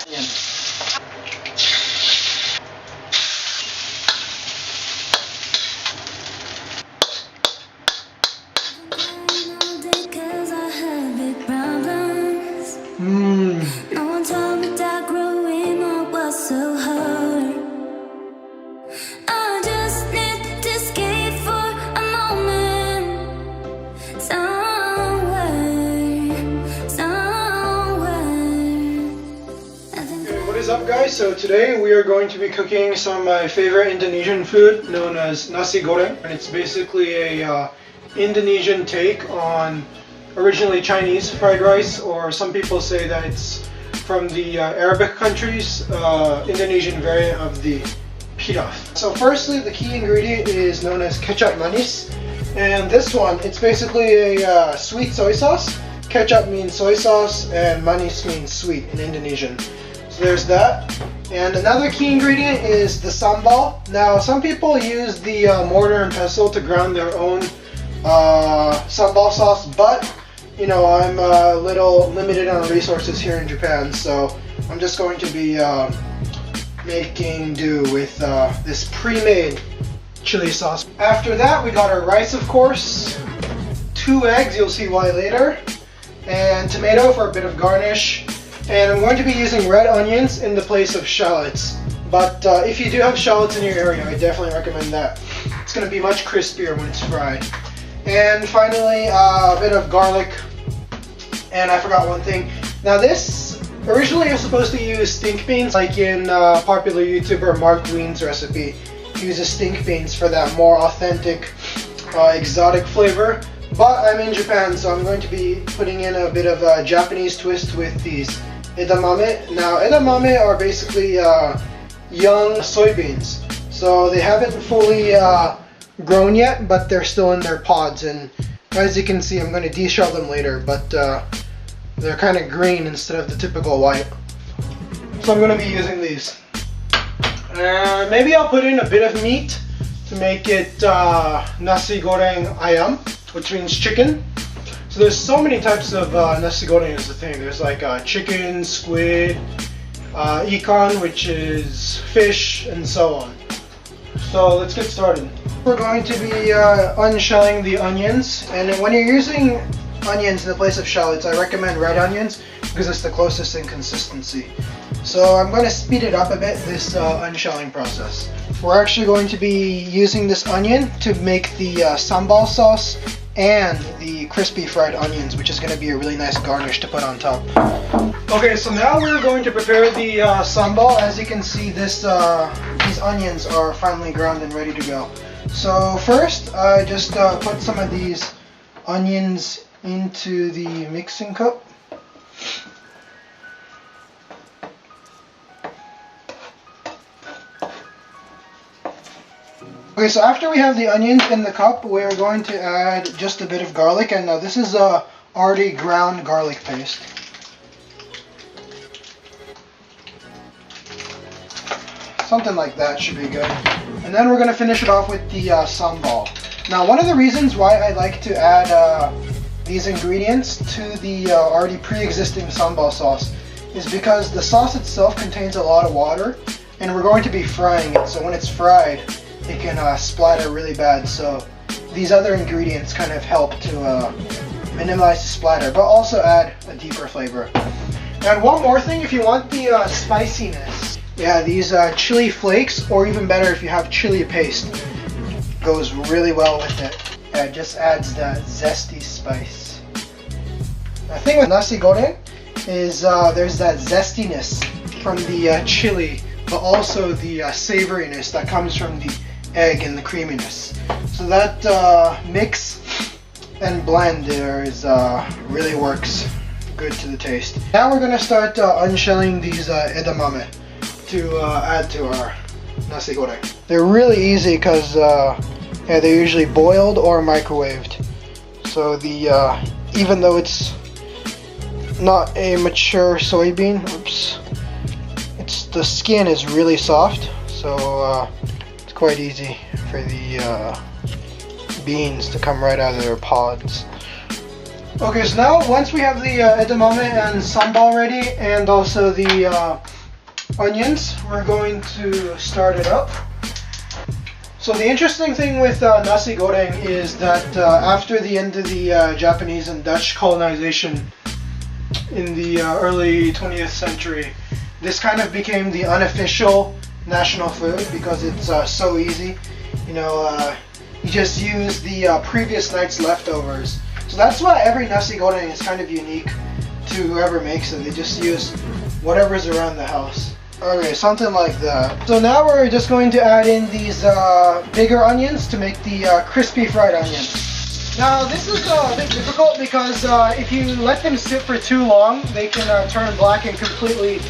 No one told me that growing up was so hard. I just need to escape for a moment. Somewhere. Okay, what is up, guys? So today we are going to be cooking some of my favorite Indonesian food known as Nasi Goreng. And it's basically a Indonesian take on originally Chinese fried rice, or some people say that it's from the Arabic countries, Indonesian variant of the pilaf. So firstly, the key ingredient is known as kecap manis, and this one, it's basically a sweet soy sauce. Kecap means soy sauce and manis means sweet in Indonesian. So there's that. And another key ingredient is the sambal. Now some people use the mortar and pestle to ground their own sambal sauce, but you know, I'm a little limited on resources here in Japan, so I'm just going to be making do with this pre-made chili sauce. After that, we got our rice, of course, 2 eggs, you'll see why later, and tomato for a bit of garnish. And I'm going to be using red onions in the place of shallots. But if you do have shallots in your area, I definitely recommend that. It's going to be much crispier when it's fried. And finally, a bit of garlic. And I forgot one thing. Now this, originally you're supposed to use stink beans, like in popular YouTuber Mark Wien's recipe. He uses stink beans for that more authentic, exotic flavor. But I'm in Japan, so I'm going to be putting in a bit of a Japanese twist with these edamame. Now edamame are basically young soybeans. So they haven't fully grown yet, but they're still in their pods, and as you can see, I'm going to deshell them later, but they're kind of green instead of the typical white. So I'm going to be using these. Maybe I'll put in a bit of meat to make it Nasi Goreng ayam, which means chicken. So there's so many types of Nasi Goreng is the thing. There's like chicken, squid, ikan, which is fish, and so on. So let's get started. We're going to be unshelling the onions, and when you're using onions in the place of shallots, I recommend red onions because it's the closest in consistency. So I'm going to speed it up a bit, this unshelling process. We're actually going to be using this onion to make the sambal sauce and the crispy fried onions, which is going to be a really nice garnish to put on top. Okay, so now we're going to prepare the sambal. As you can see, these onions are finely ground and ready to go. So first, I just put some of these onions into the mixing cup. Okay, so after we have the onions in the cup, we're going to add just a bit of garlic, and this is already ground garlic paste. Something like that should be good. And then we're going to finish it off with the sambal. Now, one of the reasons why I like to add these ingredients to the already pre-existing sambal sauce is because the sauce itself contains a lot of water, and we're going to be frying it, so when it's fried, it can splatter really bad. So these other ingredients kind of help to minimize the splatter, but also add a deeper flavor. And one more thing, if you want the spiciness, yeah, these chili flakes, or even better if you have chili paste, goes really well with it. Yeah, it just adds that zesty spice. The thing with Nasi Goreng is there's that zestiness from the chili, but also the savoriness that comes from the egg and the creaminess. So that mix and blend there is really works good to the taste. Now we're going to start unshelling these edamame to add to our Nasi Goreng. They're really easy because yeah, they're usually boiled or microwaved. So the even though it's not a mature soybean, the skin is really soft, so it's quite easy for the beans to come right out of their pods. Okay, so now once we have the edamame and sambal ready, and also the onions. We're going to start it up. So the interesting thing with Nasi Goreng is that after the end of the Japanese and Dutch colonization in the early 20th century, this kind of became the unofficial national food because it's so easy. You know, you just use the previous night's leftovers. So that's why every Nasi Goreng is kind of unique to whoever makes it. They just use whatever's around the house. Okay, something like that. So now we're just going to add in these bigger onions to make the crispy fried onion. Now this is a bit difficult because if you let them sit for too long, they can turn black and completely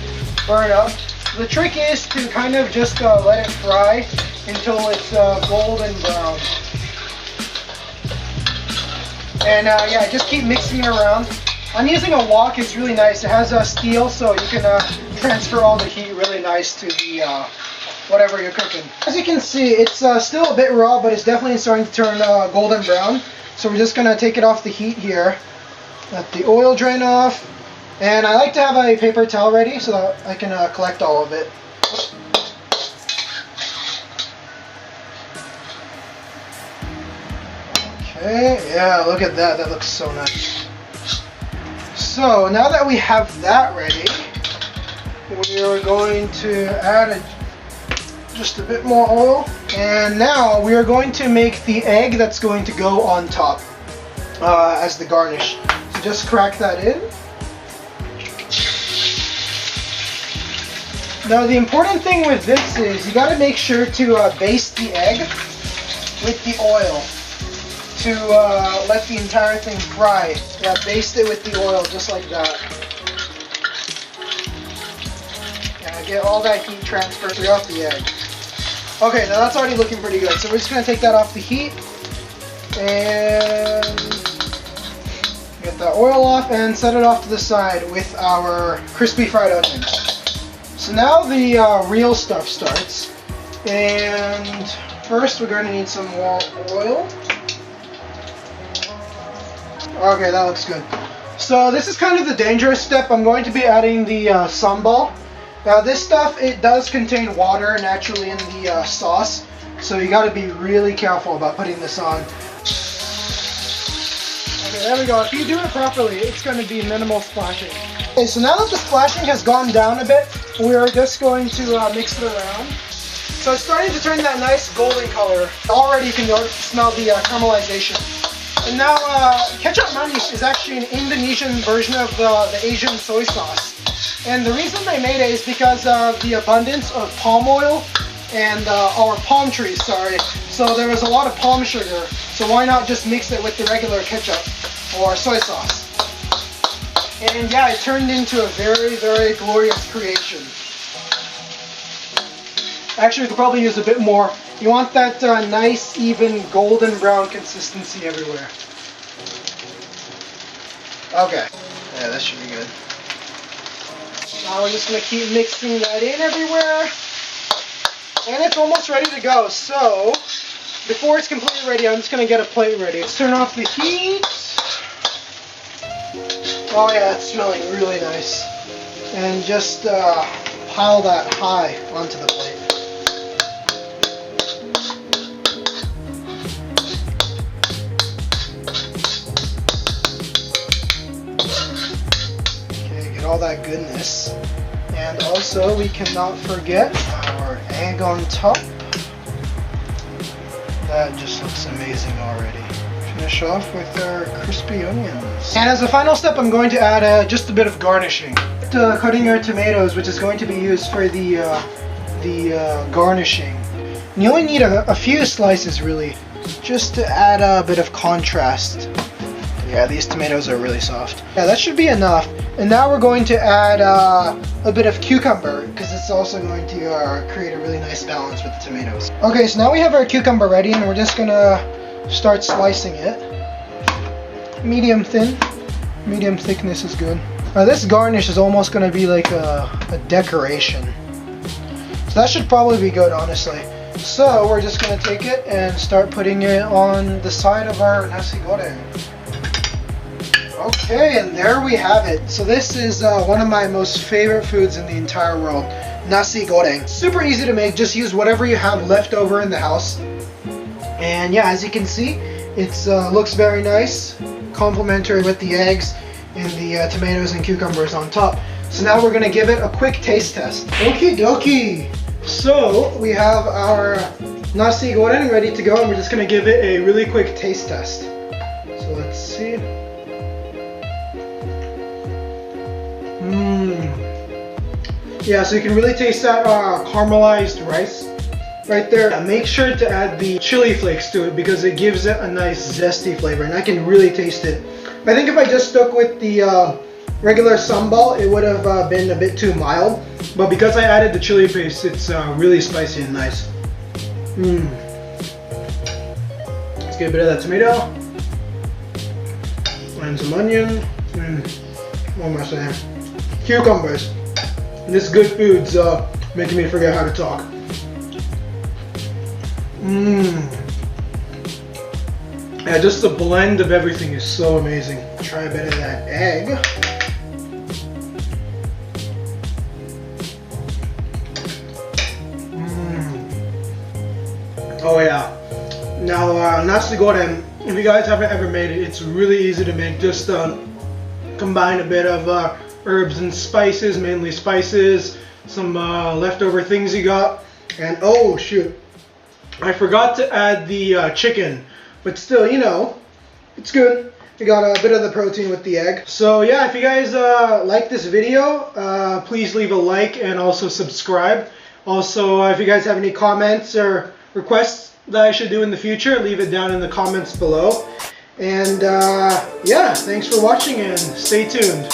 burn up. The trick is to kind of just let it fry until it's golden brown. And yeah, just keep mixing it around. I'm using a wok. It's really nice. It has steel, so you can transfer all the heat really nice to the whatever you're cooking. As you can see, it's still a bit raw, but it's definitely starting to turn golden brown. So we're just gonna take it off the heat here. Let the oil drain off, and I like to have a paper towel ready so that I can collect all of it. Okay, yeah, look at that. That looks so nice. So now that we have that ready, we are going to add just a bit more oil, and now we are going to make the egg that's going to go on top as the garnish. So just crack that in. Now the important thing with this is you got to make sure to baste the egg with the oil to let the entire thing fry. Yeah, baste it with the oil just like that. Yeah, get all that heat transferred throughout the egg. Okay, now that's already looking pretty good. So we're just going to take that off the heat and get that oil off and set it off to the side with our crispy fried onions. So now the real stuff starts. And first we're going to need some more oil. Okay, that looks good. So this is kind of the dangerous step. I'm going to be adding the sambal. Now this stuff, it does contain water naturally in the sauce, so you got to be really careful about putting this on. Okay, there we go. If you do it properly, it's going to be minimal splashing. Okay, so now that the splashing has gone down a bit, we're just going to mix it around. So it's starting to turn that nice golden color. Already you can smell the caramelization. And now, kecap manis is actually an Indonesian version of the Asian soy sauce. And the reason they made it is because of the abundance of palm oil and our palm trees, sorry. So there was a lot of palm sugar. So why not just mix it with the regular ketchup or soy sauce? And yeah, it turned into a very, very glorious creation. Actually, we could probably use a bit more. You want that nice, even golden brown consistency everywhere. Okay. Yeah, that should be good. Now we're just going to keep mixing that in everywhere. And it's almost ready to go. So, before it's completely ready, I'm just going to get a plate ready. Let's turn off the heat. Oh yeah, it's smelling really nice. And just pile that high onto the plate. All that goodness, and also we cannot forget our egg on top. That just looks amazing already. Finish off with our crispy onions, and as a final step I'm going to add just a bit of garnishing. Cutting our tomatoes, which is going to be used for the garnishing. And you only need a few slices really, just to add a bit of contrast. Yeah, these tomatoes are really soft. Yeah, that should be enough. And now we're going to add a bit of cucumber, because it's also going to create a really nice balance with the tomatoes. Okay, so now we have our cucumber ready, and we're just going to start slicing it. Medium thin. Medium thickness is good. This garnish is almost going to be like a decoration. So that should probably be good, honestly. So we're just going to take it and start putting it on the side of our Nasi Goreng. Okay, and there we have it. So this is one of my most favorite foods in the entire world. Nasi Goreng. Super easy to make, just use whatever you have left over in the house. And yeah, as you can see, it looks very nice, complementary with the eggs and the tomatoes and cucumbers on top. So now we're gonna give it a quick taste test. Okie dokie! So we have our Nasi Goreng ready to go, and we're just gonna give it a really quick taste test. So let's see. Yeah, so you can really taste that caramelized rice right there. Make sure to add the chili flakes to it because it gives it a nice zesty flavor, and I can really taste it. I think if I just stuck with the regular sambal, it would have been a bit too mild, but because I added the chili paste, it's really spicy and nice. Let's get a bit of that tomato and some onion. What am I saying? Cucumbers. This good food's making me forget how to talk. Yeah, just the blend of everything is so amazing. Try a bit of that egg. Oh yeah. Now Nasi Goreng, if you guys haven't ever made it, it's really easy to make. Just combine a bit of herbs and spices, mainly spices, some leftover things you got, and oh shoot, I forgot to add the chicken, but still, you know, it's good. You got a bit of the protein with the egg. So yeah, if you guys like this video, please leave a like and also subscribe. Also, if you guys have any comments or requests that I should do in the future, leave it down in the comments below. And yeah, thanks for watching and stay tuned.